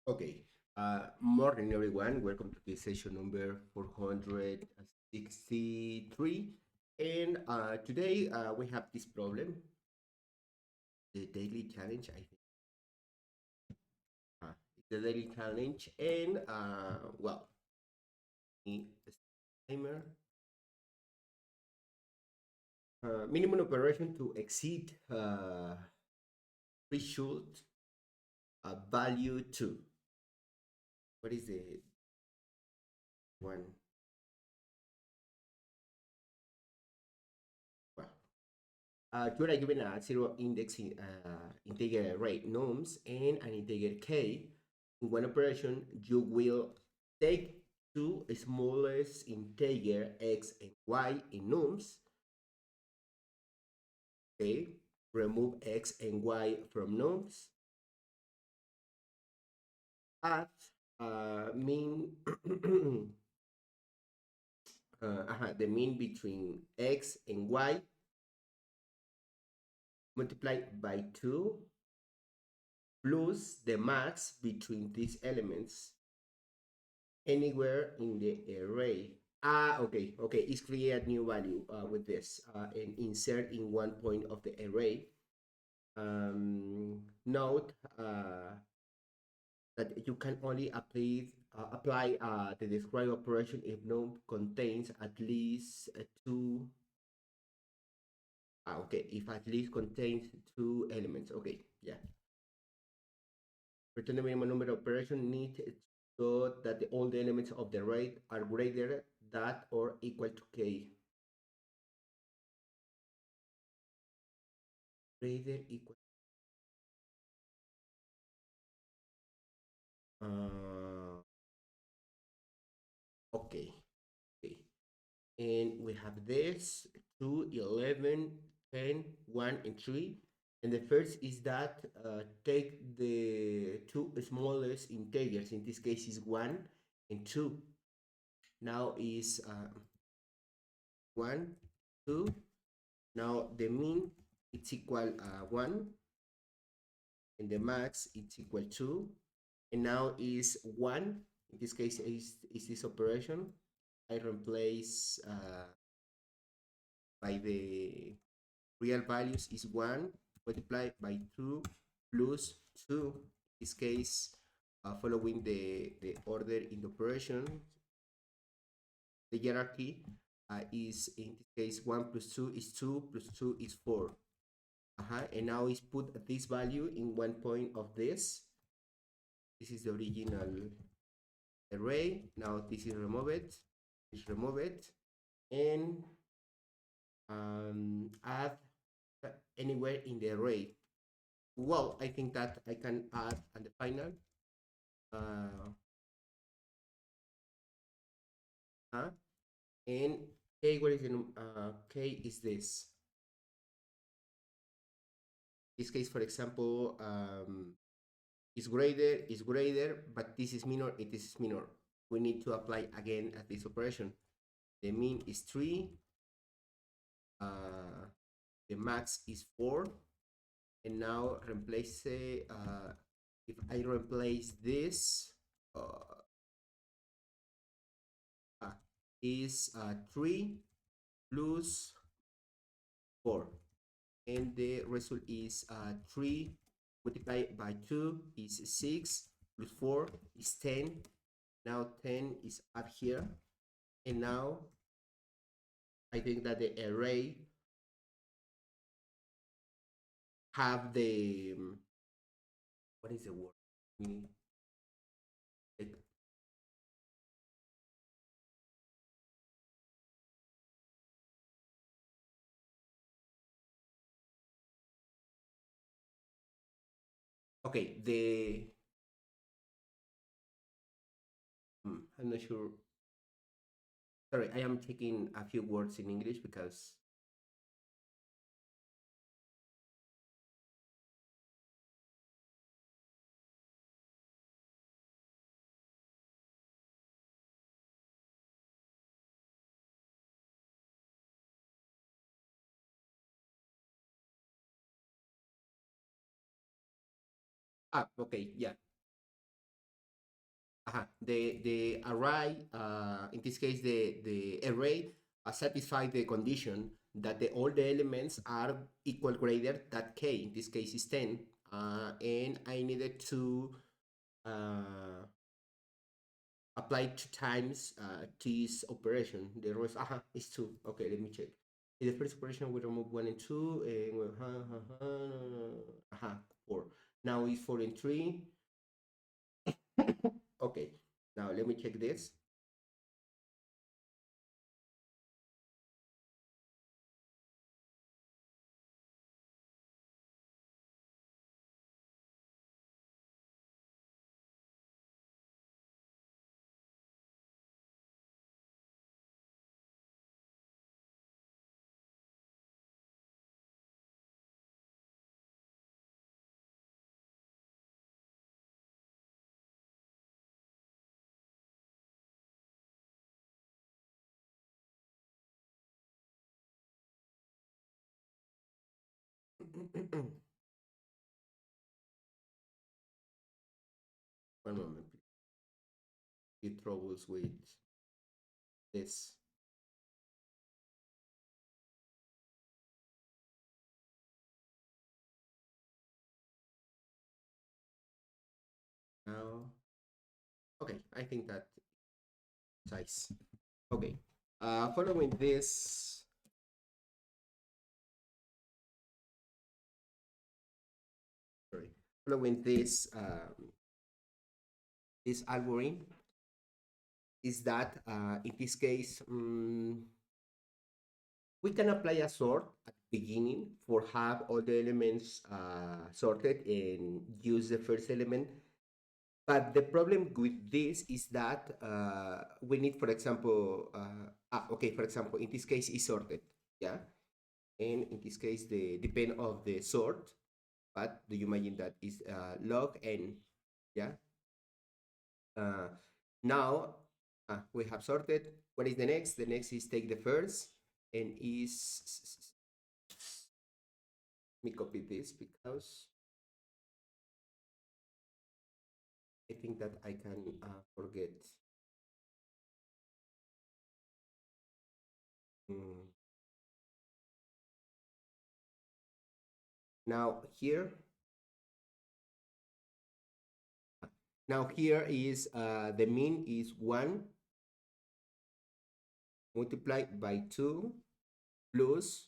Okay. Morning, everyone. Welcome to this session number 463. And today we have this problem, the daily challenge, I think. It's the daily challenge. And, well, the timer. Minimum operation to exceed threshold value 2. What is the one? Well, you are given a zero index integer array nums and an integer k. In one operation, you will take two smallest integer x and y in nums. Okay, remove x and y from nums. Add mean the mean between x and y multiplied by 2 plus the max between these elements anywhere in the array. Okay. It's create a new value with this and insert in one point of the array. Note that you can only apply the describe operation if node contains at least two. Okay, if at least contains two elements. Okay, yeah. Return the minimum number of operations need so that all the elements of the array are greater than or equal to k. Greater equal. Okay. Okay. And we have this 2, 11, 10, 1, and 3. And the first is that take the two smallest integers. In this case is 1 and 2. Now is 1, 2. Now the mean it's equal 1 and the max it's equal 2. And now is 1. In this case is this operation. I replace by the real values is 1 multiplied by 2 plus 2. In this case, following the order in the operation, the hierarchy is in this case 1 plus 2 is 2 plus 2 is 4. And now is put this value in one point of this. This is the original array. Now this is remove it. Remove it and add anywhere in the array. Well, I think that I can add at the final. And k, what is the k is this? This case, for example, is greater, but this is minor, it is minor. We need to apply again at this operation. The mean is 3. The max is 4. And now replace if I replace this is 3 plus 4, and the result is 3 multiplied by 2 is 6 plus 4 is 10. Now 10 is up here, and now I think that the array have the what is the word? Okay, I'm not sure. Sorry, I am taking a few words in English because okay, yeah. the array, in this case, the array satisfy the condition that all the elements are equal greater that k. In this case is 10. And I needed to apply 2 times this operation. The rest is 2. Okay, let me check. In the first operation, we remove 1 and 2, and 4. Now it's 4 and 3. Okay, now let me check this. One moment, please. Get troubles with this. Now, okay, I think that size. Okay, following this, sorry, following this algorithm is that in this case, we can apply a sort at the beginning for have all the elements sorted and use the first element. But the problem with this is that we need, for example, okay, for example, in this case is sorted, yeah? And in this case, the depend of the sort, but do you imagine that is log n, yeah? Now we have sorted. What is the next? The next is take the first and is, let me copy this because I think that I can forget. Mm. Now here is the mean is 1 multiplied by 2 plus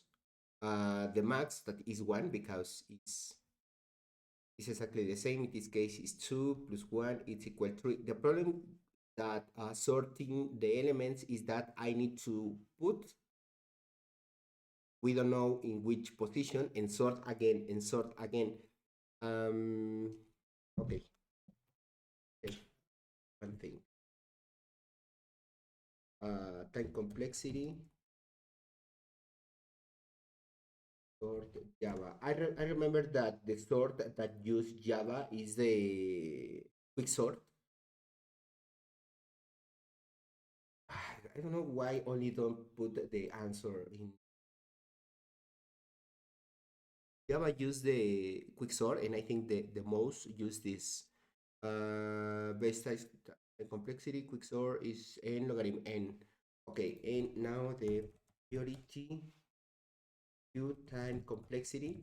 the max that is 1 because it's exactly the same. In this case is 2 plus 1 is equal 3. The problem that sorting the elements is that I need to put, we don't know in which position, and sort again and sort again. Okay. One thing. Time complexity. Sort Java. I remember that the sort that use Java is the quick sort. I don't know why only don't put the answer in. Java use the quick sort, and I think the most use this. Base size complexity quick sort is n logarithm n. Okay, and now the priority q time complexity.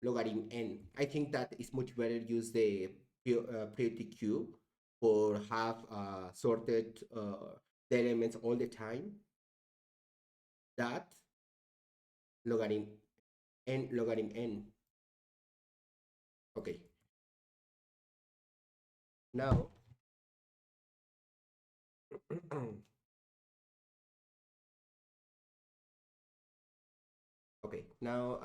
Logarithm n. I think that it's much better use the priority queue for have sorted the elements all the time. That logarithm n. Okay. Now okay. Now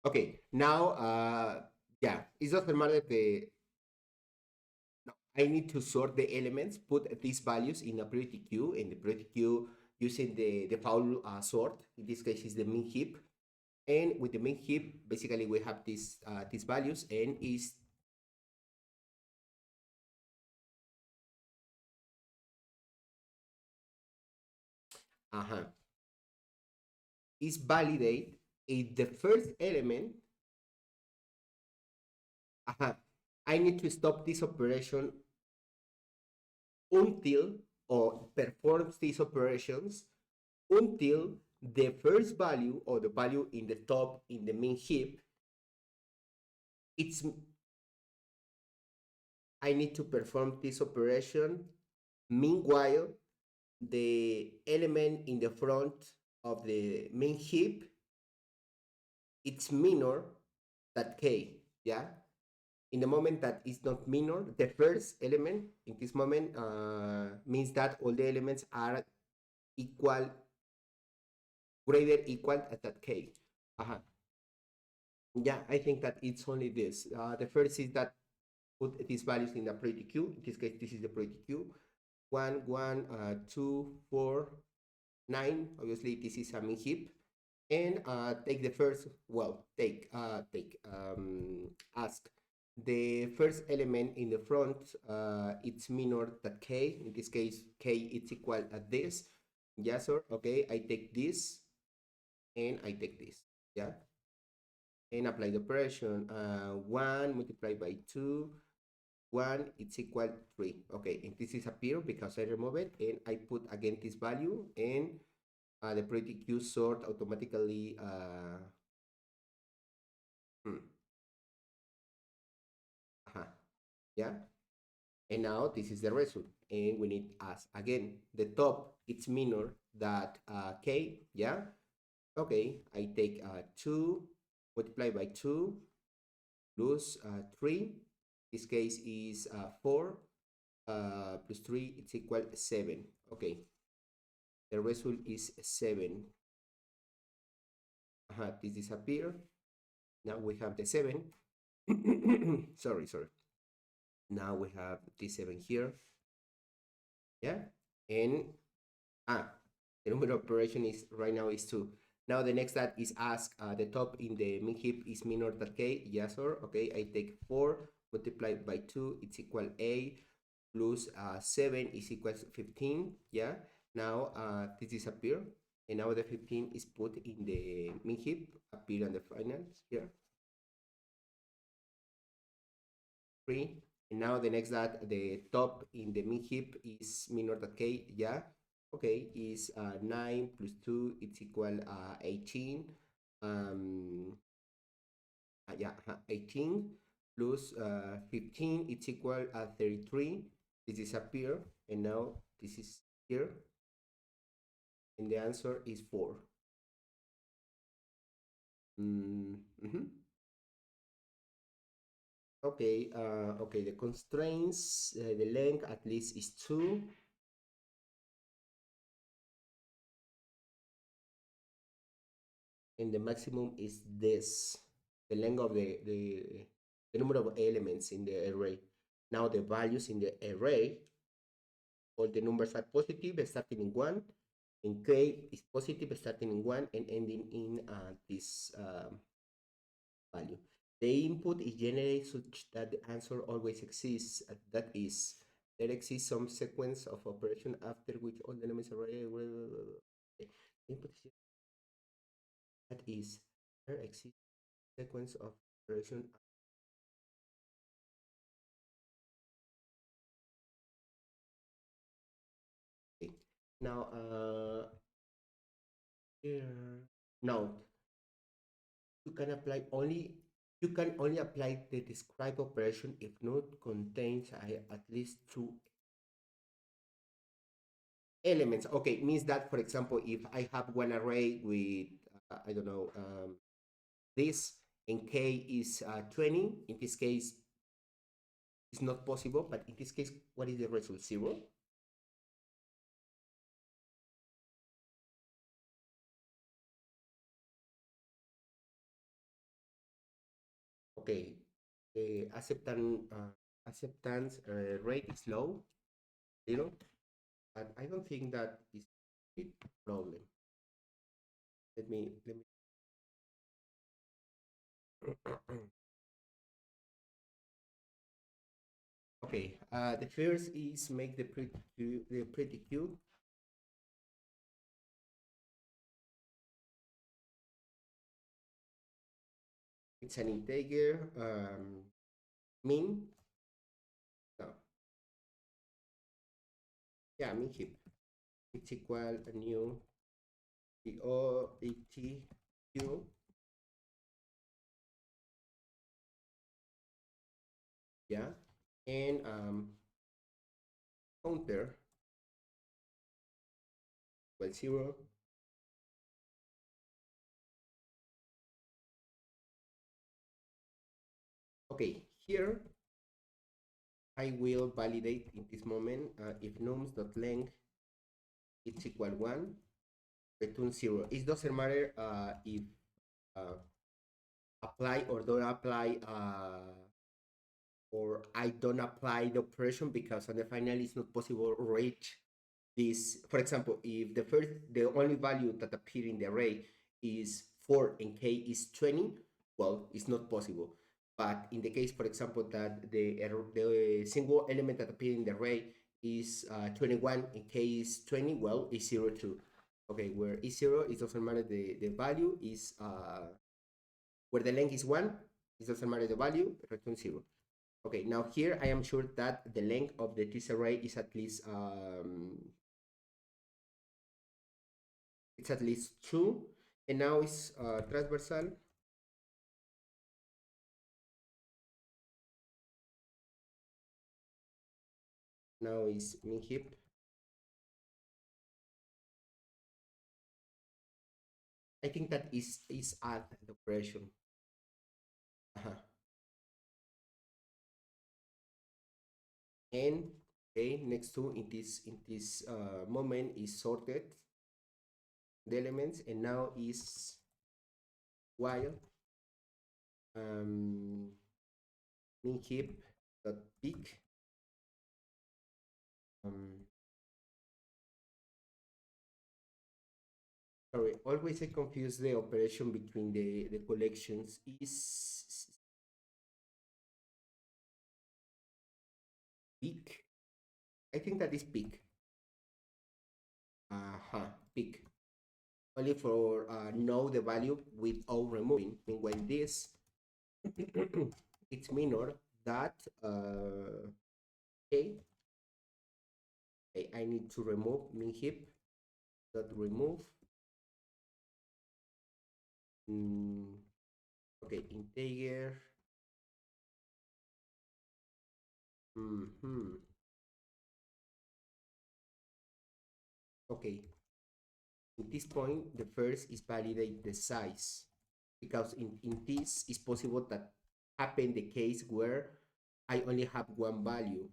okay. Now yeah, it doesn't matter the. No, I need to sort the elements, put these values in a priority queue, and the priority queue using the default sort. In this case, is the min heap. And with the min heap, basically we have these values, and is uh-huh, is validate if the first element, uh-huh, I need to stop this operation until, or performs these operations until the first value, or the value in the top in the main heap, it's, I need to perform this operation. Meanwhile, the element in the front of the main heap, it's minor than k, yeah? In the moment that it's not minor, the first element in this moment means that all the elements are equal, greater equal at that k. Uh-huh. Yeah, I think that it's only this. The first is that put these values in the priority queue. In this case, this is the priority queue. 1, 1, 2, 4, 9. Obviously, this is a min heap. And take the first, well, ask the first element in the front, it's minor than k. In this case, k is equal at this. Yes, sir. Okay, I take this and I take this. Yeah. And apply the operation. 1 multiplied by 2, 1, it's equal 3. Okay, and this is appear because I remove it, and I put again this value, and the priority queue sort automatically. Hmm, yeah, and now this is the result, and we need as again the top, it's minor that k. Yeah, okay, I take 2 multiplied by 2 plus 3. This case is 4 plus 3, it's equal 7. Okay, the result is 7. This disappear. Now we have the 7. sorry. Now we have this 7 here. Yeah, and the number of operation is right now is 2. Now the next that is ask the top in the min heap is minor than k. Yes, sir. Okay, I take 4 multiplied by 2, it's equal 8 plus 7 is equal to 15. Yeah, now this disappear, and now the 15 is put in the min heap, appear on the final here. 3. And now the next that the top in the min heap is minor than k. Yeah, okay, is 9 plus 2, it's equal 18. Yeah, 18 plus 15, it's equal 33. This disappear, and now this is here, and the answer is 4. Okay, okay, the constraints, the length at least is 2, and the maximum is this, the length of the number of elements in the array. Now the values in the array, all the numbers are positive starting in 1, and k is positive starting in 1 and ending in this value. The input is generated such that the answer always exists. That is, there exists some sequence of operation after which all the elements array. Input is, that is, there exists sequence of operation. Okay. Now, here, now you can apply only, you can only apply the describe operation if node contains at least 2 elements. Okay, means that, for example, if I have one array with I don't know, this, and k is 20, in this case it's not possible, but in this case, what is the result? 0. Okay, the acceptance rate is low, 0, but I don't think that is a problem. Let me okay, the first is make the pretty queue it's an integer, min, no, yeah, min heap, it's equal a new POETQ, yeah, and counter equal 0. Okay, here I will validate in this moment if nums.length is equal 1, return 0. It doesn't matter if uh, apply or don't apply or I don't apply the operation, because on the final it's not possible to reach this. For example, if the only value that appear in the array is 4 and k is 20, well, it's not possible. But in the case, for example, that the single element that appear in the array is 21 and k is 20, well, it's 0 too. Okay, where is 0, it doesn't matter the value is where the length is 1, it doesn't matter the value, return 0. Okay, now here I am sure that the length of this array is at least it's at least 2, and now it's transversal. Now is min heap. I think that is add the operation. And okay, next to in this moment is sorted the elements, and now is while min heap dot peak sorry, always I confuse the operation between the collections. Is peak? I think that is peak. Peak. Only for know the value without removing. Meanwhile, this it's minor that okay. I need to remove min heap dot remove. Okay, integer. Okay, at this point, the first is validate the size, because in this is possible that happen the case where I only have one value.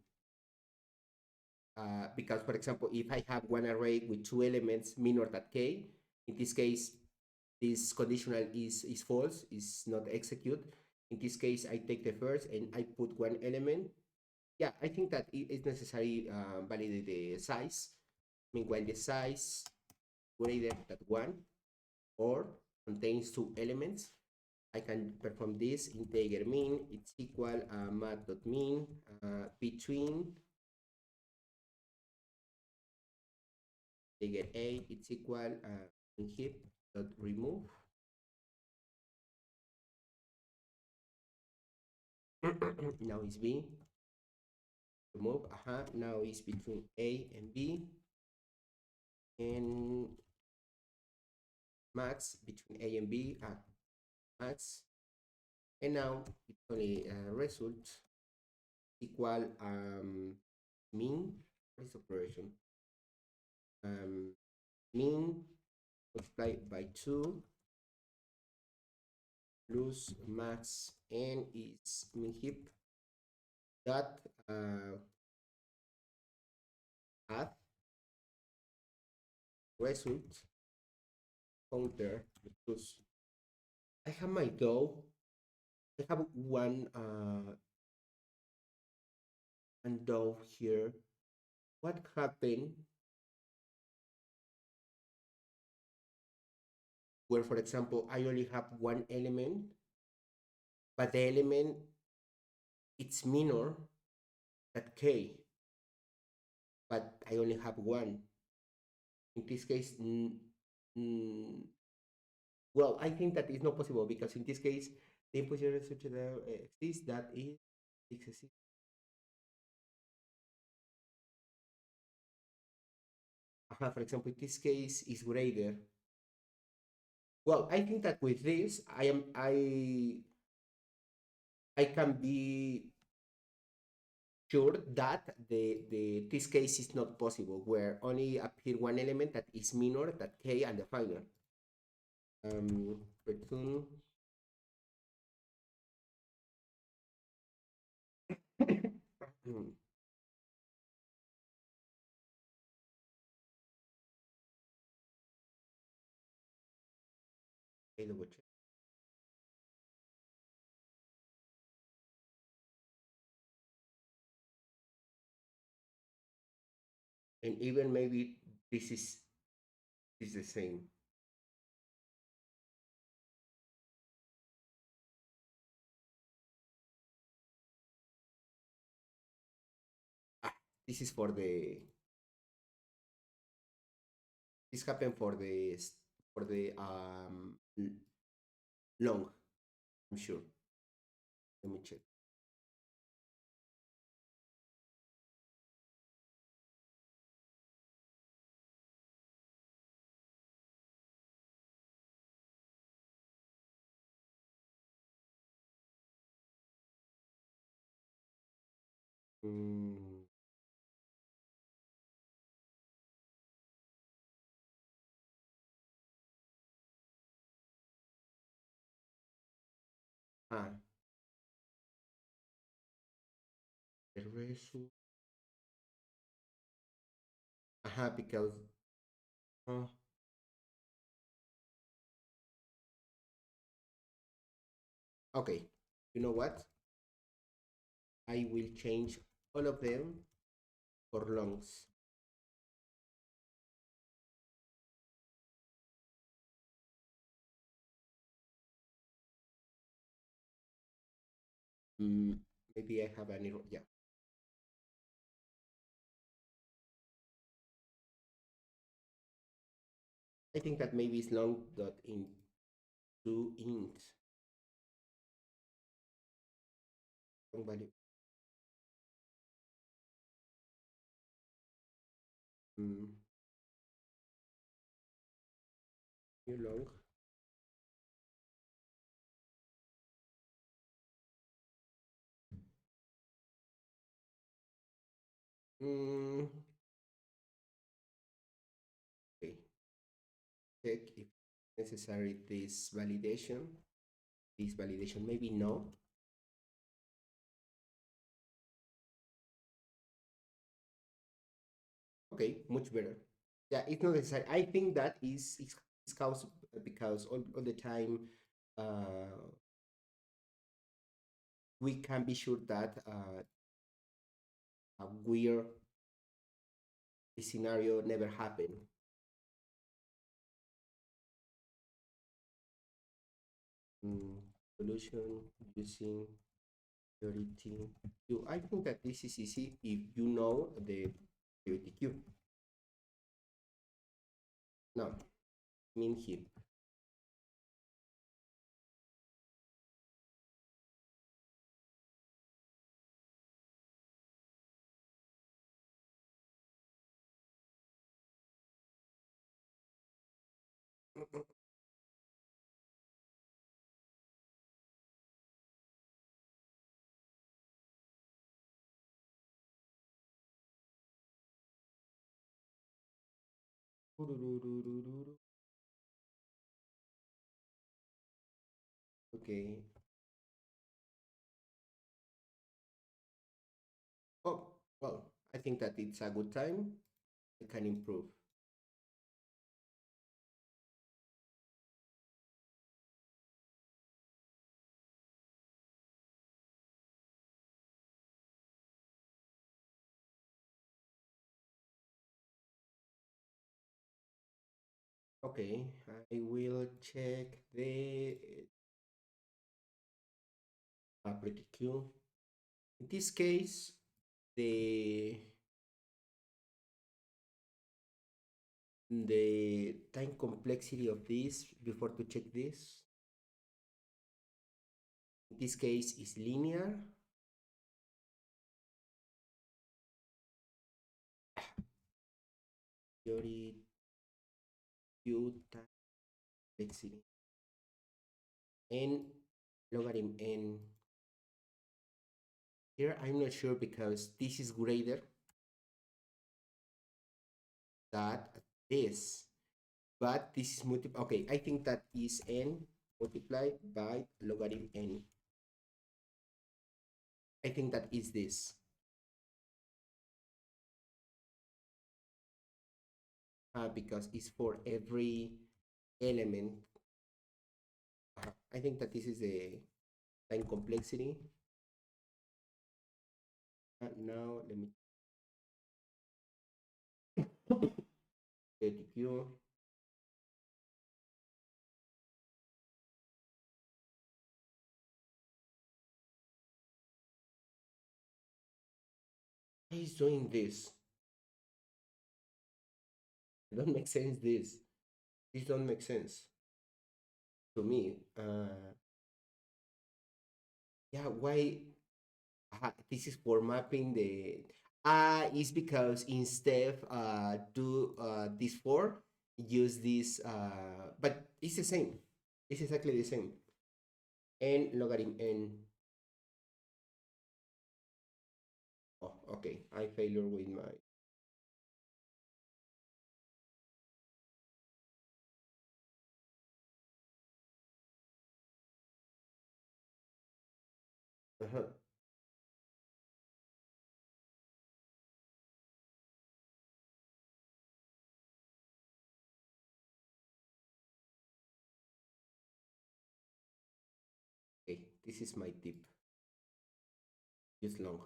Because, for example, if I have one array with 2 elements minor than k, in this case, this conditional is false, is not execute. In this case, I take the first and I put one element. Yeah, I think that it is necessary validate the size. Meanwhile, the size greater than 1 or contains 2 elements, I can perform this integer min, it's equal math.min between integer a, it's equal min heap dot remove now is b, remove, now is between a and b, and max between a and b, max, and now it's only result equal min, what is operation, min multiplied by 2 plus max, and it's min heap dot add result counter, because I have my dough. I have one dough here. What happened where, for example, I only have one element, but the element it's minor at k, but I only have one. In this case, well, I think that is not possible, because in this case, the input research that exists that is exists. For example, in this case is greater. Well, I think that with this, I can be sure that the this case is not possible where only appear one element that is minor than k and the final. Return okay, double check. And even maybe this is the same. Ah, this is for the this happened for the long. I'm sure. Let me check. Mm, ah, the result. Because uh, okay. You know what? I will change all of them for longs. Mm, maybe I have an error. Yeah, I think that maybe it's long dot in two int long value. Mm, new long. Mm, okay. Check if necessary this validation. This validation maybe no. Okay, much better. Yeah, it's not necessary. I think that is caused because all the time we can be sure that a weird scenario never happened. Solution using priority queue. I think that this is easy if you know the priority queue. Now, mean here. Okay. Oh, well, I think that it's a good time. I can improve. Okay, I will check the property queue. In this case, the the time complexity of this before to check this in this case is linear. Theory q times complexity n logarithm n. Here I'm not sure because this is greater than this, but this is multiple. Okay, I think that is n multiplied by logarithm n. I think that is this. Because it's for every element. I think that this is the time complexity. Now let me get Q. He's doing this. It don't make sense. This don't make sense to me. Yeah, why? This is for mapping the. Is because instead do this for use this but it's the same. It's exactly the same. N logarithm n. Oh, okay. I failure with my. Uh-huh. Okay, this is my tip. Use long.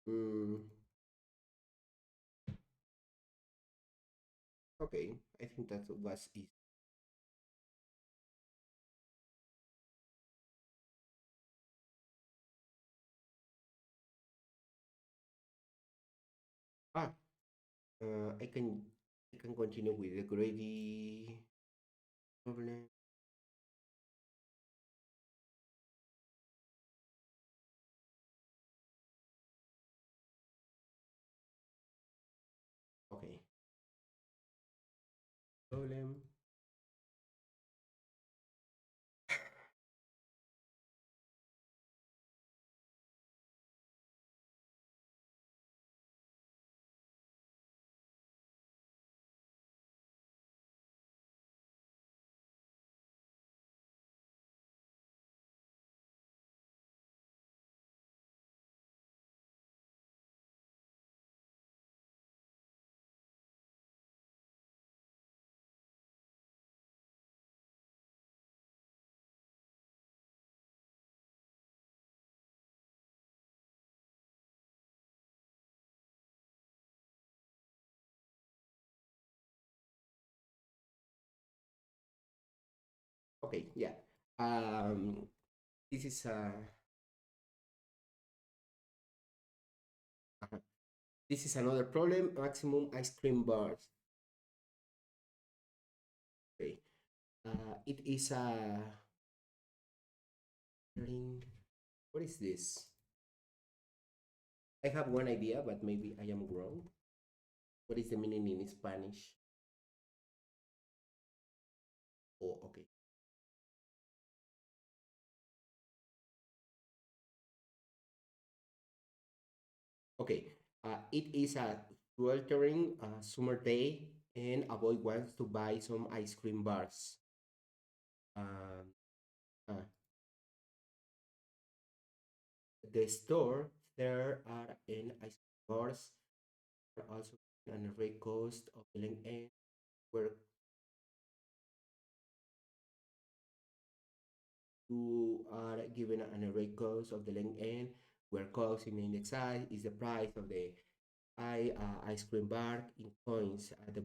Mm, okay, I think that was easy. Ah, I can continue with the gravy problem. Okay, problem. Okay, yeah. Um, this is uh, this is another problem. Maximum ice cream bars. Okay, it is a what is this? I have one idea, but maybe I am wrong. What is the meaning in Spanish? Oh, okay. Okay. It is a sweltering summer day, and a boy wants to buy some ice cream bars. Um, uh, the store there are in ice cream bars are also on the red coast of the end where you are given an array cost of the length n, where cost in index I is the price of the ice cream bar in coins. The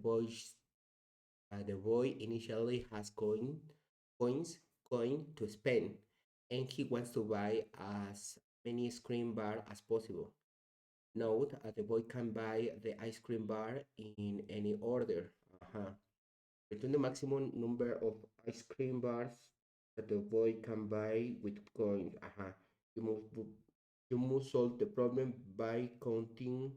boy initially has coins coin to spend, and he wants to buy as many ice cream bar as possible. Note, the boy can buy the ice cream bar in any order. Uh-huh. Return the maximum number of ice cream bars that the boy can buy with coins. You must you must solve the problem by counting.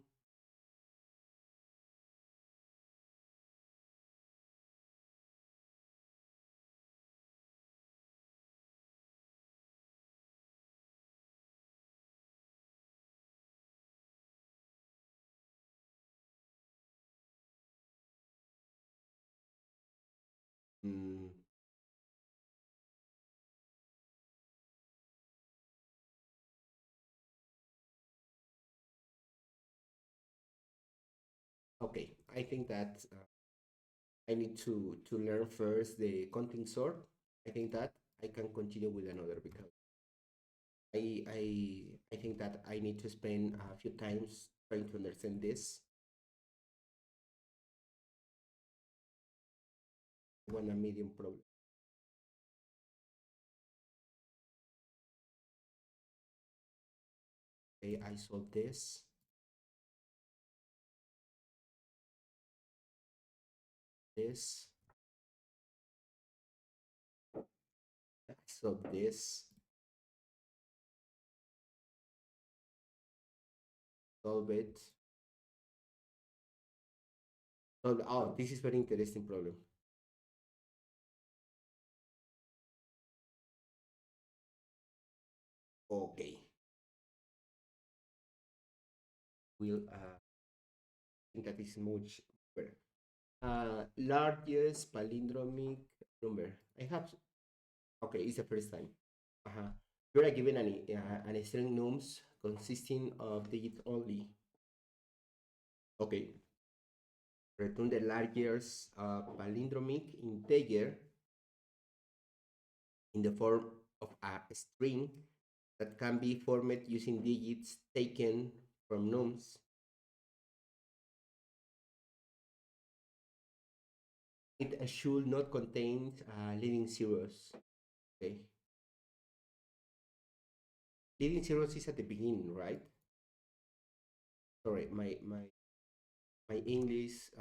Mm, okay, I think that I need to learn first the counting sort. I think that I can continue with another because I think that I need to spend a few times trying to understand this. One a medium problem. Okay, I solve this, I solve this, solve it. Solve, oh, this is very interesting problem. Okay, we'll think that is much better. Largest palindromic number. I have, okay, it's the first time. Uh-huh. You are given an string nums consisting of digits only. Okay, return the largest palindromic integer in the form of a string that can be formed using digits taken from nums. It should not contain leading zeros. Okay, leading zeros is at the beginning, right? Sorry, my English,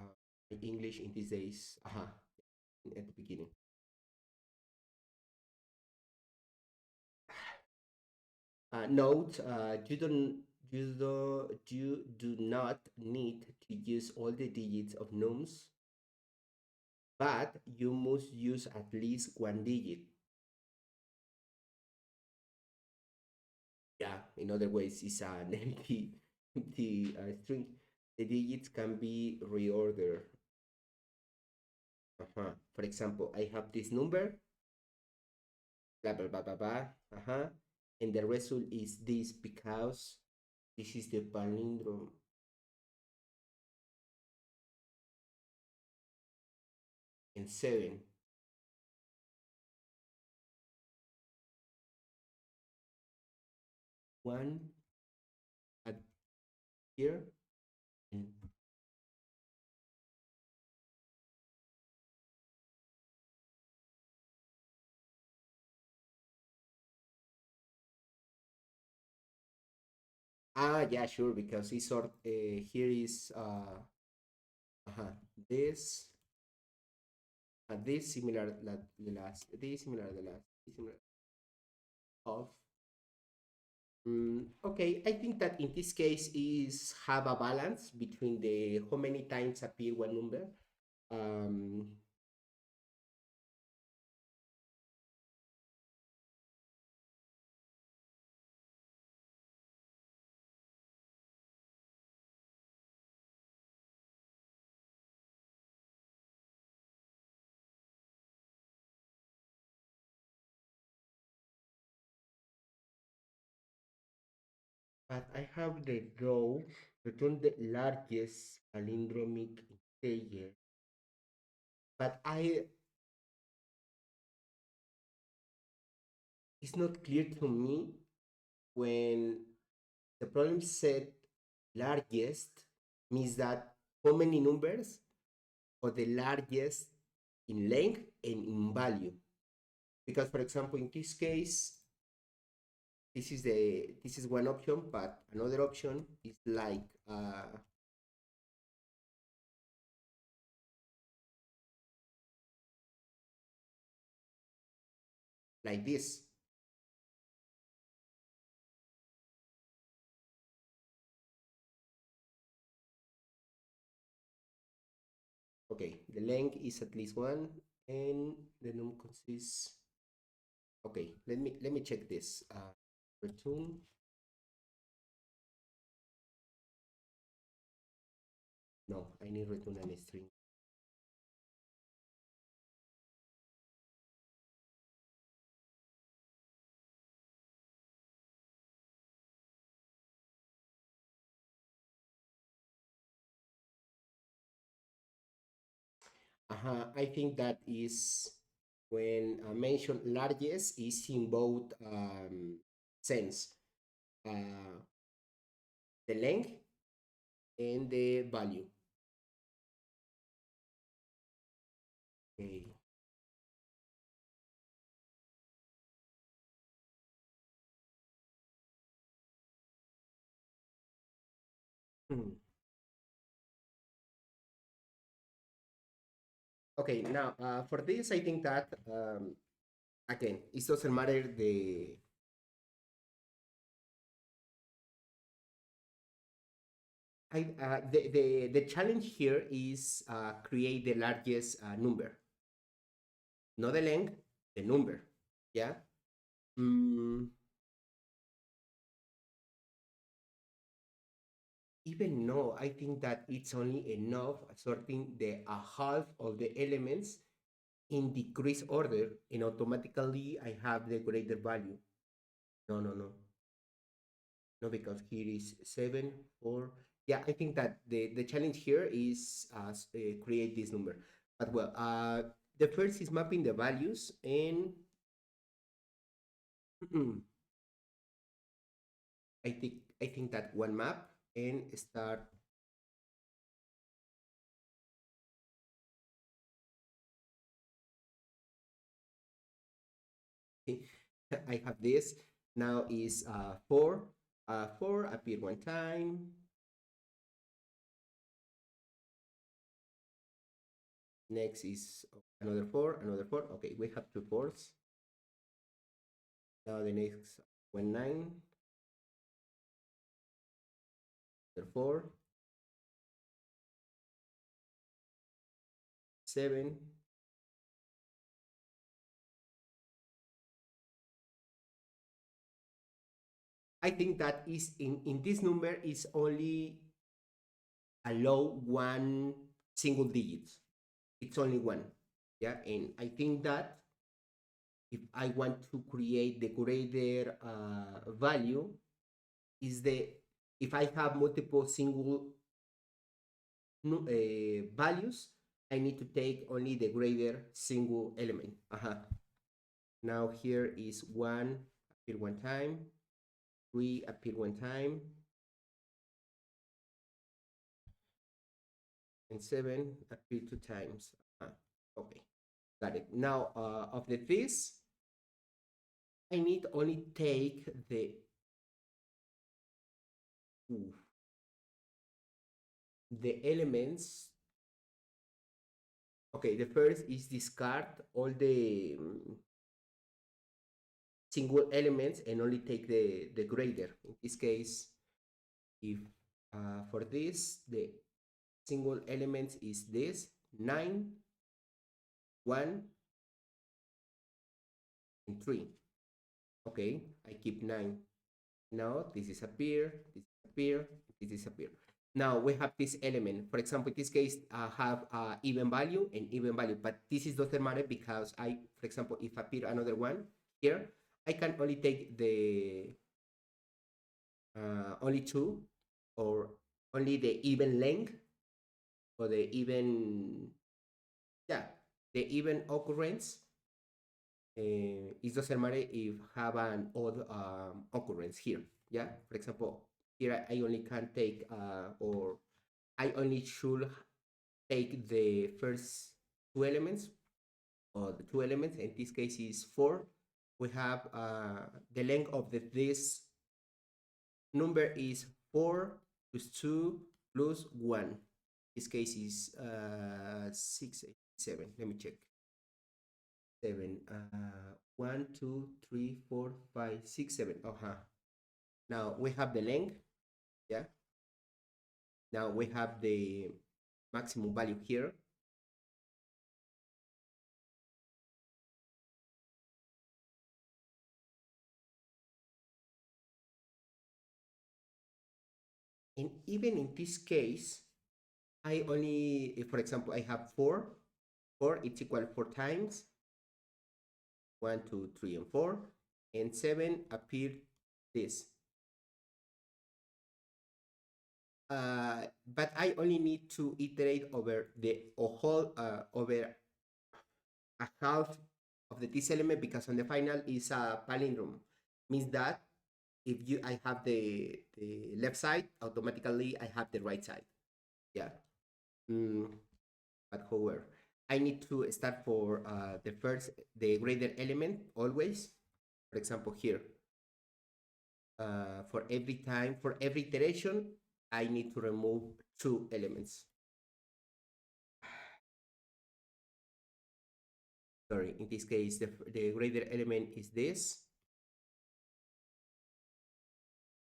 my English in these days, at the beginning. Note, you do not need to use all the digits of nums, but you must use at least one digit. Yeah, in other ways, it's an empty string. The digits can be reordered. For example, I have this number, blah blah blah blah blah. And the result is this because this is the palindrome. And 7. One at here. And yeah, sure, because it's sort here is this this similar the last this similar the last this similar of okay, I think that in this case is have a balance between the how many times appear one number. Um, but I have the row return the largest palindromic integer. But I it's not clear to me when the problem said largest means that how many numbers or the largest in length and in value. Because for example, in this case, this is one option, but another option is like like this. Okay, the length is at least 1, and the num consists. Okay, let me check this. Return. No, I need return a string. I think that is when mentioned largest is in both sense. Uh, the length and the value. Okay. Hmm. Okay, now for this, I think that again, it doesn't matter the challenge here is create the largest number, not the length, the number. Yeah. Mm, even no, I think that it's only enough sorting the half of the elements in decrease order, and automatically I have the greater value. No, no, no, no, because here is 7, 4. Yeah, I think that the challenge here is create this number. But well, the first is mapping the values, and I think that one map and start. I have this now is 4. 4 appear one time. Next is another 4, another 4. Okay, we have 2 4s. Now the next one 9, another 4, 7. I think that is in this number is only allow one single digit. It's only one. Yeah, and I think that if I want to create the greater value, is the if I have multiple single values, I need to take only the greater single element. Now here is 1 appear one time, 3 appear one time, and 7 appear 2 times. Okay, got it. Now of the this, I need only take the elements. Okay, the first is discard all the single elements and only take the greater. In this case, if for this, the single elements is this 9, 1, and 3. Okay, I keep 9. Now this disappear, this disappear, this disappear. Now we have this element. For example, in this case, have even value and even value, but this is doesn't matter because for example, if appear another one here, I can only take the only 2 or only the even length or the even, yeah, the even occurrence. It doesn't matter if have an odd occurrence here. Yeah, for example, here I only can take or I only should take the first 2 elements, or the 2 elements. In this case is 4. We have the length of this number is 4 plus 2 plus 1. This case is 6, 8, 7. Let me check. 7. 1, 2, 3, 4, 5, 6, 7. Now we have the length. Yeah. Now we have the maximum value here. And even in this case, I only, for example, I have 4. 4, it's equal 4 times. 1, 2, 3, and 4. And 7 appear this. But I only need to iterate over the whole, over a half of this element, because on the final is a palindrome. Means that if I have the left side, automatically I have the right side. Yeah. But however, I need to start for the greater element always. For example, here, for every iteration, I need to remove 2 elements. Sorry, in this case, the greater element is this.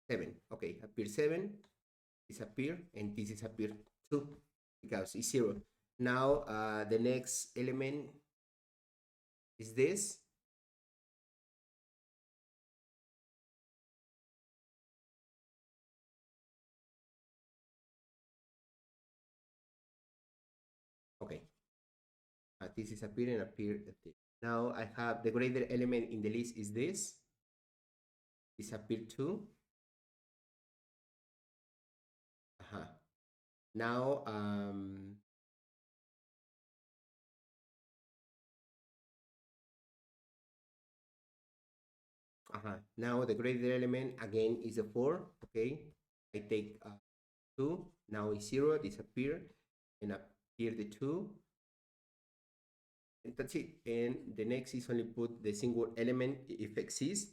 7. Okay, appear 7, disappear, and this disappear 2 because it's 0. Now the next element is this. Okay. This is appear and appear. Now I have the greater element in the list is this. Disappear 2. Now now the greater element again is a 4. Okay, I take 2. Now it's 0. Disappear and appear the 2. And that's it. And the next is only put the single element if exists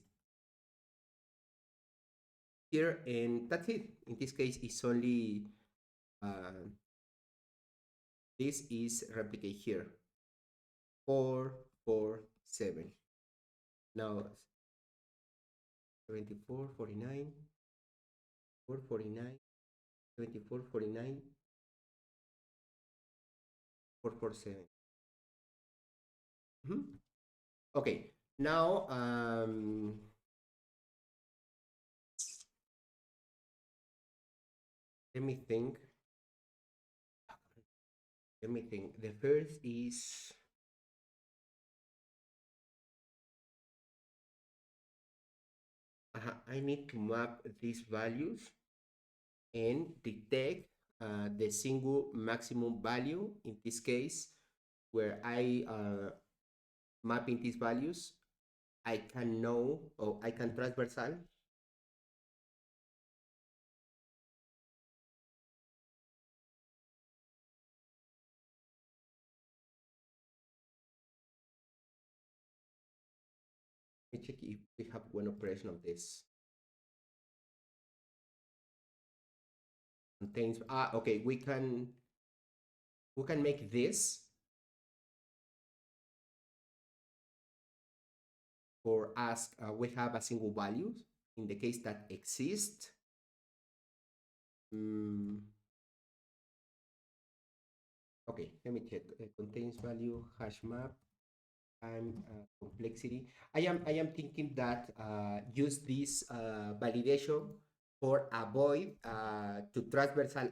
here, and that's it. In this case, it's only this is replicate here. 4, 4, 7. Now 74, 49, 4, 49, 74, 49, 4, 4, 7. Okay, now let me think. The first is I need to map these values and detect the single maximum value. In this case, where I mapping these values, I can know, or I can transversal. Let me check if we have one operation of this. Contains, okay, we can make this for us. We have a single value in the case that exists. Okay, let me check. Contains value hash map and complexity. I am thinking that use this validation for avoid to transversal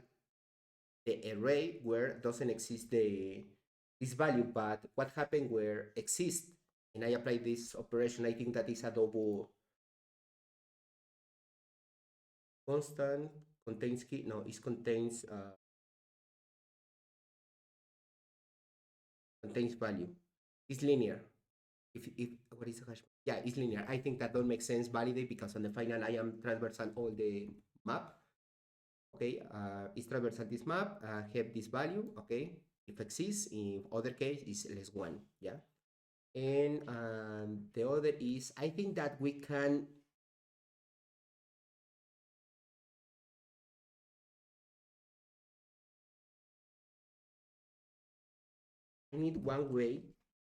the array where doesn't exist this value, but what happened where exists, and I apply this operation. I think that is a double constant contains key. No, it contains value. It's linear. If what is the hash? Yeah, it's linear. I think that don't make sense validate because on the final I am transversal all the map. Okay, it's traversal this map, have this value. Okay, if exists, in other case is less 1. Yeah, and the other is I think that we can I need one way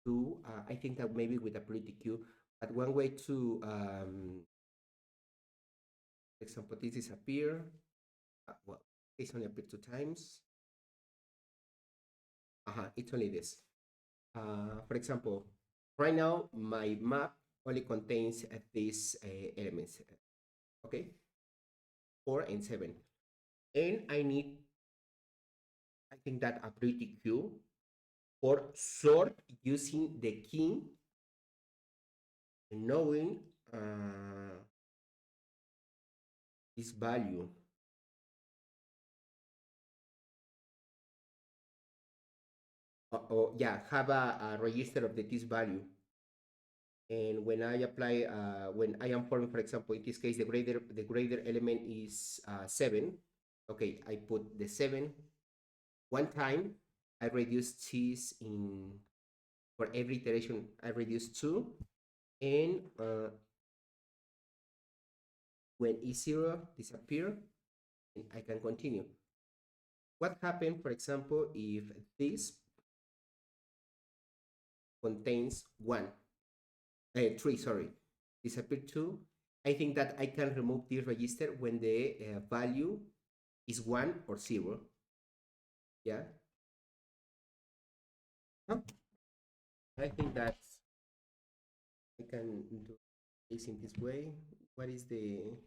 to, I think that maybe with a pretty queue, but one way to, for example, this disappear. Well, it's only appeared 2 times. It's only this. For example, right now my map only contains these elements, okay, 4 and 7, and I think that a pretty queue for sort using the key and knowing this value. Yeah, have a register of this value. And when I apply, when I am forming, for example, in this case, the greater element is 7. Okay, I put the 7 one time. I reduce this in, for every iteration, I reduce 2. And when E0 disappear, I can continue. What happened, for example, if this contains 3, sorry, disappear 2? I think that I can remove this register when the value is 1 or 0. Yeah. Huh? I think that I can do this in this way. What is the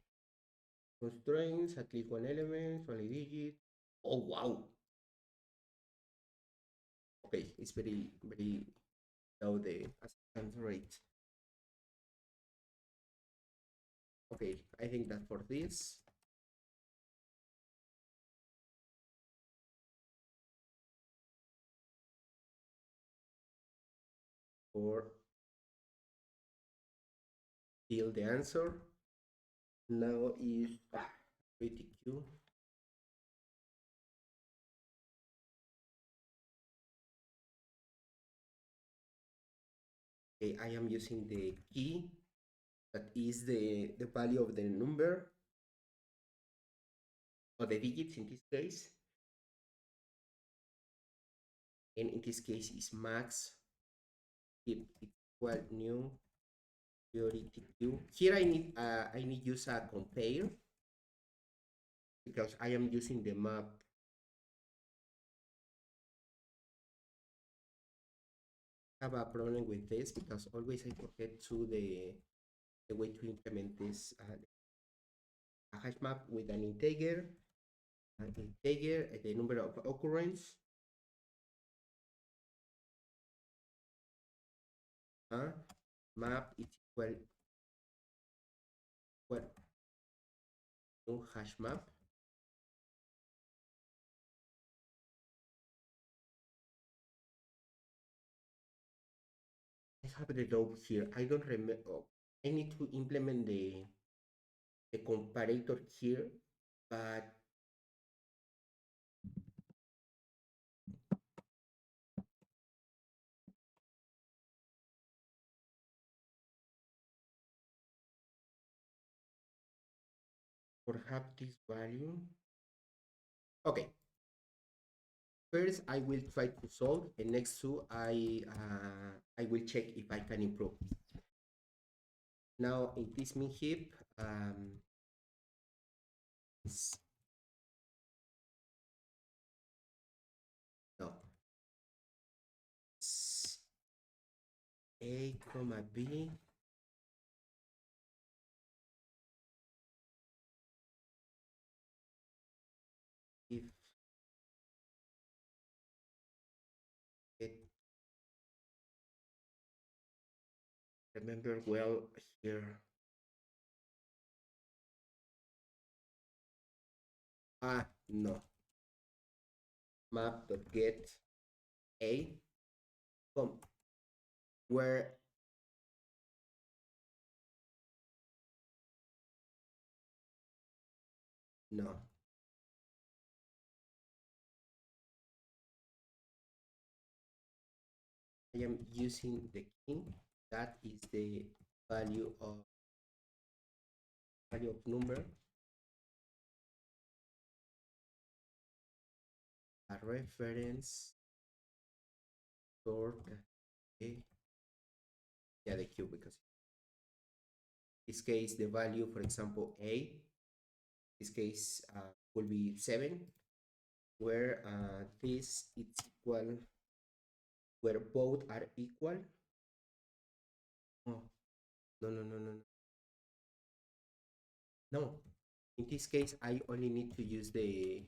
constraints? I click one element, only digit. Oh, wow. Okay, it's very, very low the acceptance rate. Okay, I think that for this, for till the answer now is pretty Q. Okay, I am using the key that is the value of the number or the digits in this case, and in this case is max if equal new priority queue. Here I need use a compare because I am using the map. I have a problem with this because always I forget to the way to implement this a hash map with an integer, the number of occurrence, map is equal new hash map. I have the loop here. I don't remember. Oh, I need to implement the comparator here, but perhaps this value. Okay. First, I will try to solve, and next two, I will check if I can improve. Now, in this min heap, no, A comma B. If it remember well here. No. Map.get A where no. I am using the king. That is the value of number. A reference sort Okay. Yeah, the cube, because in this case the value, for example, a, this case will be 7, where this is equal, where both are equal. Oh, no, no, no, no, no. No. In this case, I only need to use the,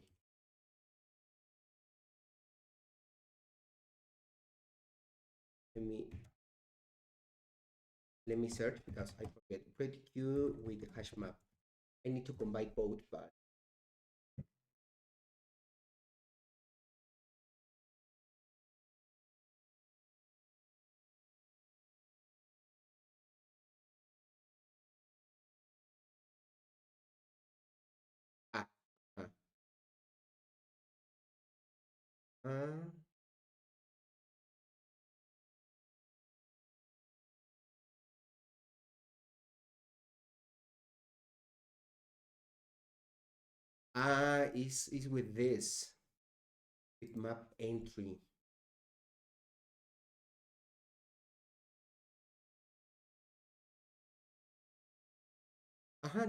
let me let me search because I forget. Pretty Q with the hash map. I need to combine both, but ah, ah, ah, is with this, with map entry.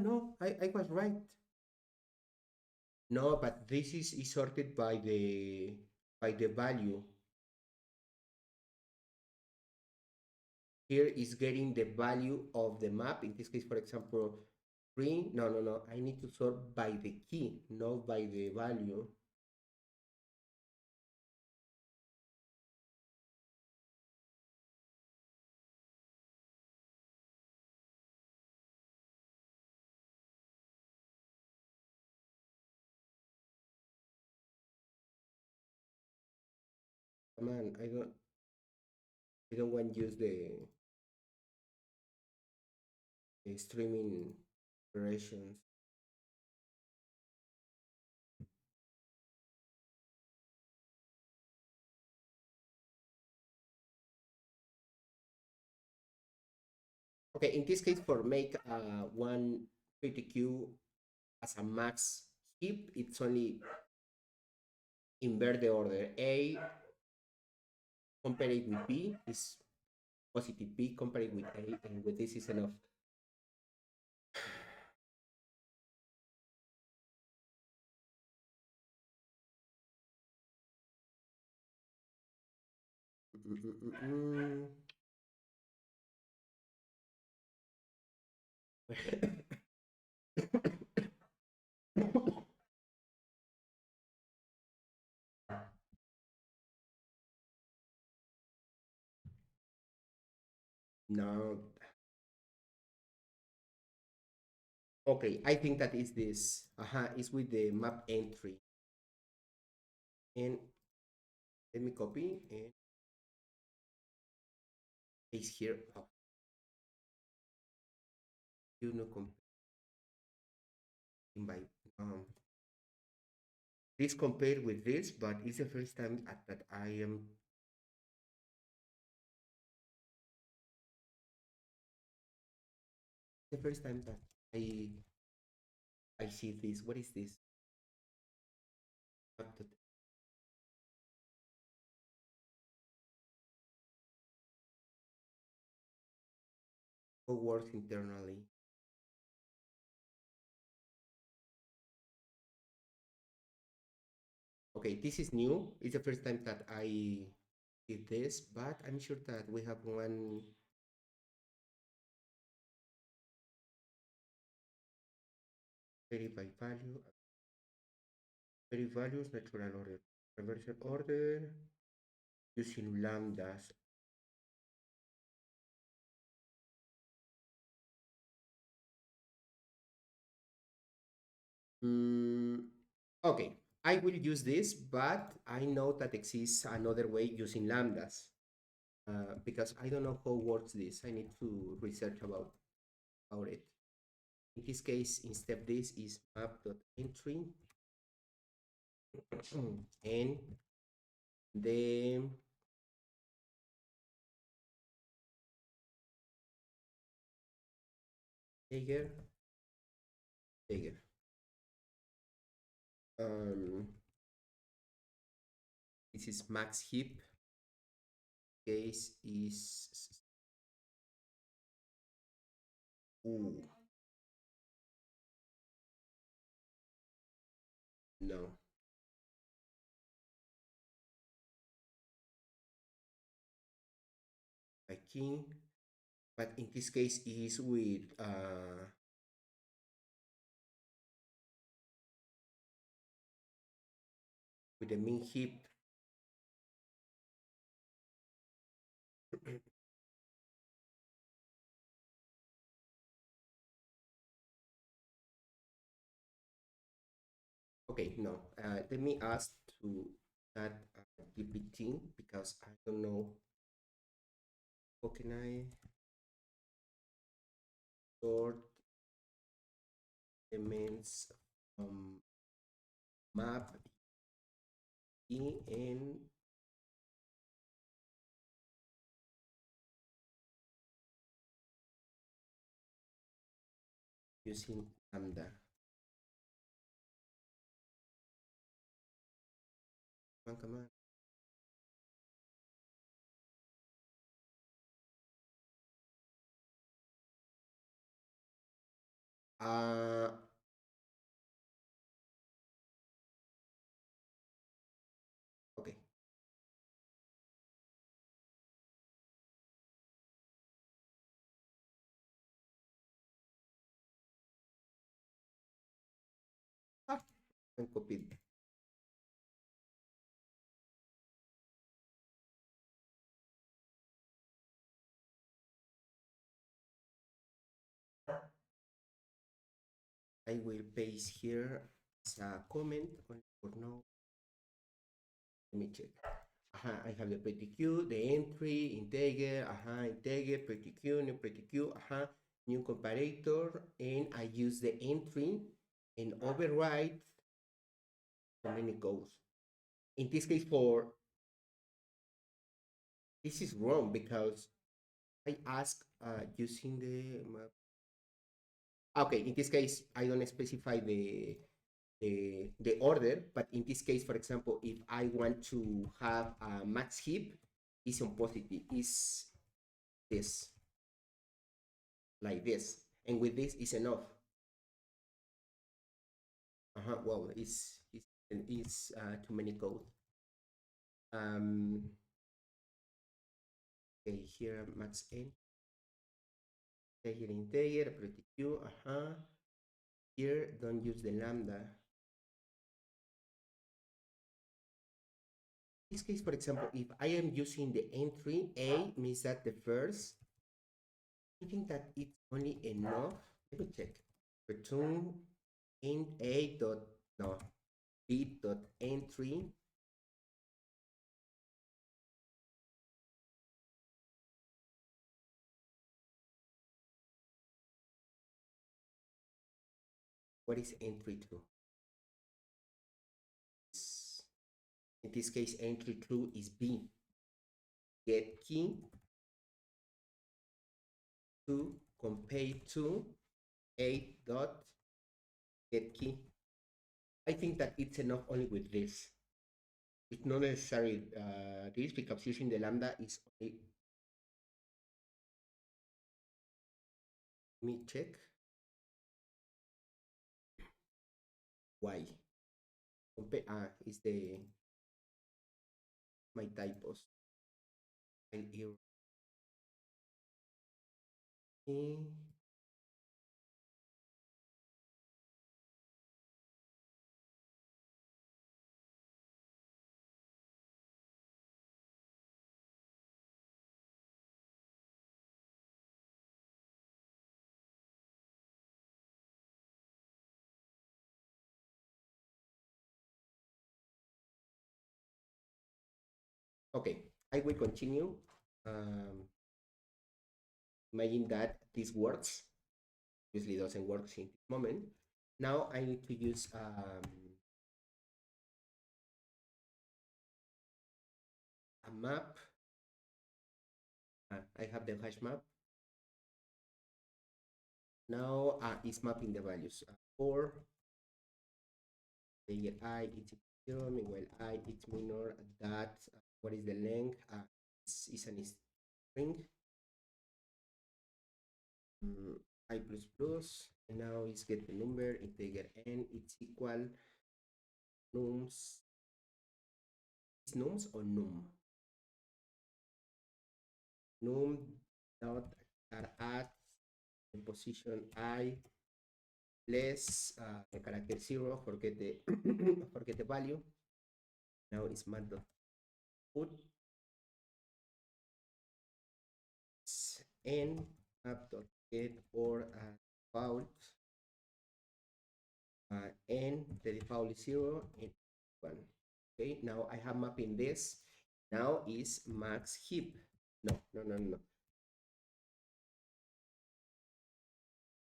No, I was right. No, but this is sorted by the value. Here is getting the value of the map. In this case, for example, three. No, no, no. I need to sort by the key, not by the value. Come on, I don't want to use the streaming operations. Okay, in this case, for make one 50Q as a max heap, it's only invert the order. A, compare it with B, is positive B, compare it with A, and with this is enough. No. Okay, I think that is this. It's with the map entry. And let me copy and paste here. Oh, you know, by this compared with this, but it's the first time that I am the first time that I see this. What is this? How works internally? Okay, this is new. It's the first time that I did this, but I'm sure that we have one verify value, verify values, natural order, reversal order using lambdas. Okay, I will use this, but I know that exists another way using lambdas because I don't know how works this. I need to research about it. In this case, instead this is map.entry and the layer, layer. Um, this is max heap case is ooh, no. A king, but in this case is with the min heap. Okay, no. Let me ask to that GPT because I don't know. How can I sort elements from map and using lambda? Come on. Uh, okay. Ah, I copied. I will paste here as a comment for now. Let me check. I have the pretty Q, the entry, integer, integer, pretty Q, new comparator, and I use the entry and override so many codes. In this case, this is wrong because I ask using the map. Okay, in this case, I don't specify the order, but in this case, for example, if I want to have a max heap, is on positive, is this, like this, and with this is enough. Well, it's too many code. Okay, here max n, integer, pretty q, Here, don't use the lambda. In this case, for example, if I am using the entry, A means that the first, I think that it's only enough. Let me check. Return int A dot, no, B dot entry. What is entry to? In this case, entry true is B. Get key to compare to 8 dot get key. I think that it's enough only with this. It's not necessary this because using the lambda is only. Let me check. Why? Compare is the my typos. Here. Okay, I will continue. Imagine that this works. Obviously, it doesn't work in this moment. Now I need to use a map. I have the hash map. Now it's mapping the values. For layer I, it's 0, meanwhile I, it's minor. That what is the length? This is an string I plus plus, and now it's get the number integer n, it's equal nums, is nums or num dot add in position I less the character 0, forget the forget the value. Now it's mat dot put n map dot get or default and the default is 0 and 1. Okay, now I have mapping this. Now is max heap. No.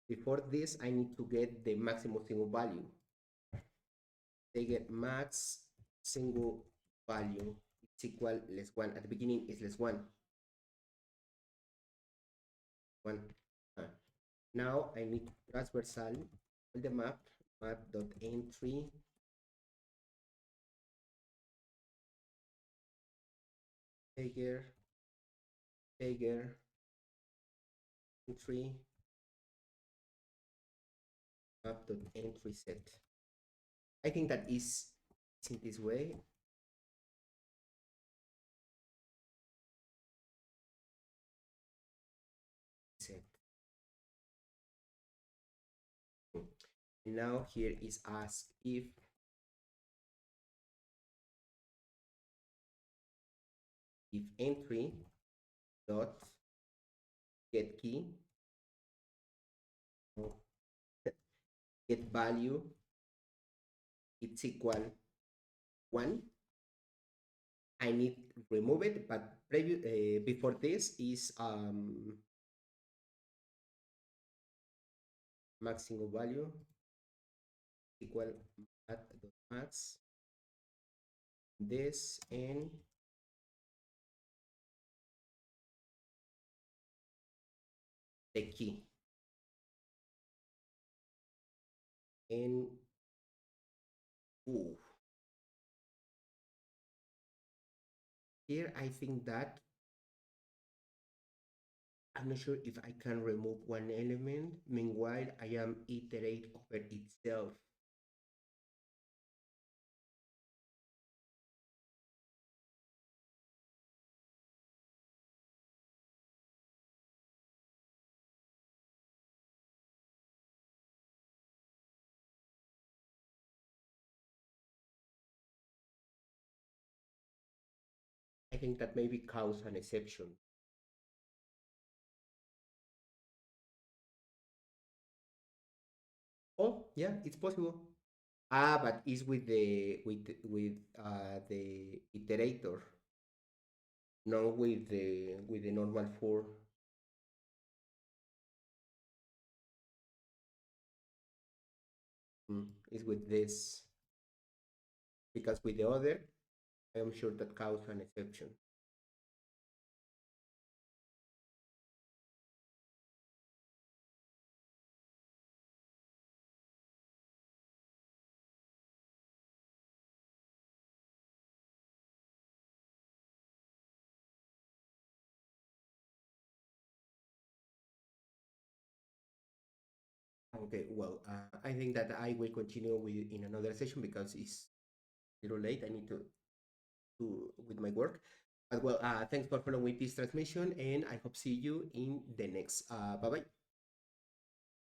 Before this, I need to get the maximum single value. They get max single value. It's equal less 1. At the beginning, is less 1. 1. Now I need transversal on the map dot entry integer entry map dot entry set. I think that is in this way. Set. And now here is ask if entry dot get key get value it's equal 1. I need to remove it, but before this is max single value equal max this and the key and here I think that I'm not sure if I can remove one element. Meanwhile, I am iterate over itself. I think that maybe cause an exception. Oh, yeah, it's possible. But it's with the the iterator, not with the normal for. It's with this because with the other, I am sure that cause an exception. Okay, well, I think that I will continue with in another session because it's a little late. I need to with my work. But well, thanks for following this transmission, and I hope see you in the next. Bye bye.